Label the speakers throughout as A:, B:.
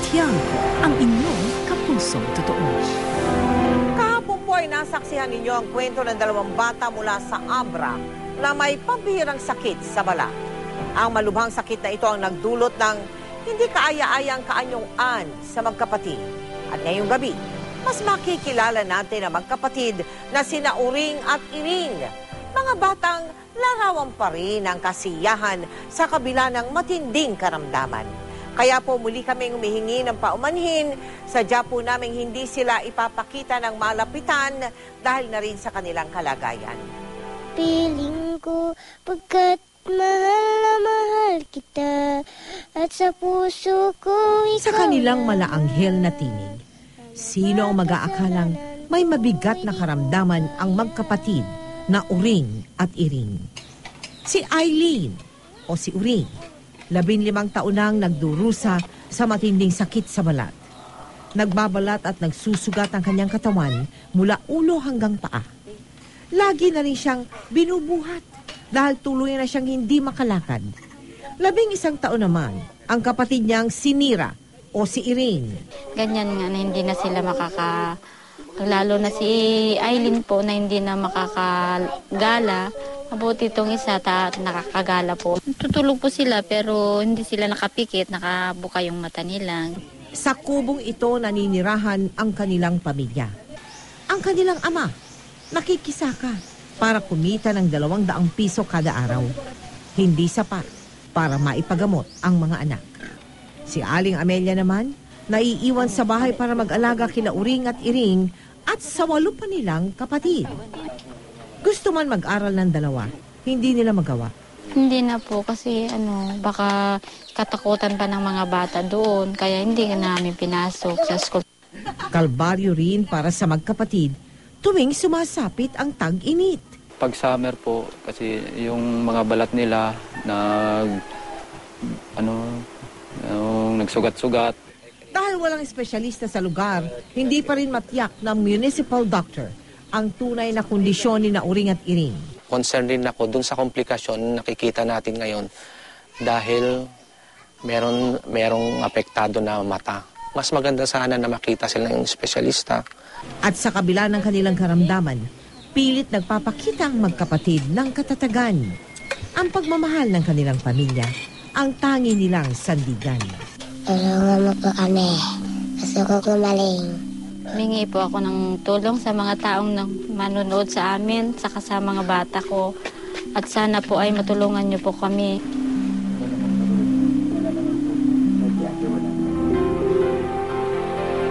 A: Tiangco, ang inyong kapusong totoo.
B: Kahapon po ay nasaksihan ninyo ang kwento ng dalawang bata mula sa Abra na may pambihirang sakit sa balat. Ang malubhang sakit na ito ang nagdulot ng hindi kaaya-ayang kaanyong-an sa magkapatid. At ngayong gabi, mas makikilala natin ang magkapatid na sina Uring at Iring. Mga batang larawan pa rin ang kasiyahan sa kabila ng matinding karamdaman. Kaya po muli kaming humihingi ng paumanhin, sadya po naming hindi sila ipapakita ng malapitan dahil na rin sa kanilang kalagayan.
C: Piling ko pagkat mahal na mahal kita at sa puso ko ikaw.
D: Sa kanilang malaanghel na tinig, sino ang mag-aakalang may mabigat na karamdaman ang magkapatid na Uring at Iring? Si Eileen o si Uring, 15 taon nang nagdurusa sa matinding sakit sa balat. Nagbabalat at nagsusugat ang kanyang katawan mula ulo hanggang paa. Lagi na rin siyang binubuhat dahil tuloy na siyang hindi makalakad. 11 taon naman ang kapatid niyang si Mira o si Iring.
E: Ganyan nga na hindi na sila lalo na si Eileen po na hindi na makakagala. Mabuti itong isa nakakagala po. Tutulog po sila pero hindi sila nakapikit, nakabuka yung mata nila.
D: Sa kubong ito naninirahan ang kanilang pamilya. Ang kanilang ama, nakikisaka para kumita ng 200 piso kada araw. Hindi sapat para maipagamot ang mga anak. Si Aling Amelia naman, naiiwan sa bahay para mag-alaga kina Uring at Iring at sa 8 pa nilang kapatid. Gusto man mag-aral ng dalawa, hindi nila magawa.
E: Hindi na po kasi baka katakutan pa ng mga bata doon kaya hindi na namin pinasok sa school.
D: Kalbaryo rin para sa magkapatid tuwing sumasapit ang tag-init.
F: Pag summer po kasi yung mga balat nila nagsugat-sugat.
D: Dahil walang espesyalista sa lugar, hindi pa rin matiyak ng municipal doctor ang tunay na kondisyon ni Uring at Iring.
G: Concerned din ako dun sa komplikasyon na nakikita natin ngayon dahil merong apektado na mata. Mas maganda sana na makita sila ng espesyalista.
D: At sa kabila ng kanilang karamdaman, pilit nagpapakita ang magkapatid ng katatagan. Ang pagmamahal ng kanilang pamilya, ang tangi nilang sandigan.
C: Tulungan mo po kami. Gusto ko gumaling.
E: Humingi po ako ng tulong sa mga taong manonood sa amin, saka sa mga bata ko. At sana po ay matulungan niyo po kami.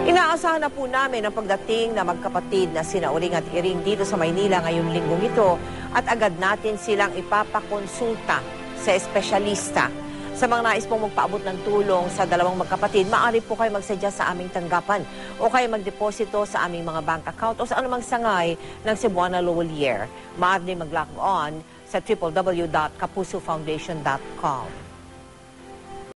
B: Inaasahan na po namin ang pagdating na magkapatid na sina Uring at Iring dito sa Maynila ngayong linggong ito at agad natin silang ipapakonsulta sa espesyalista. Sa mga nais pong magpaabot ng tulong sa dalawang magkapatid, maaari po kayo magsadya sa aming tanggapan o kayo magdeposito sa aming mga bank account o sa anumang sangay ng Cebuana Lowellier. Maaari mag-log on sa www.kapusofoundation.com.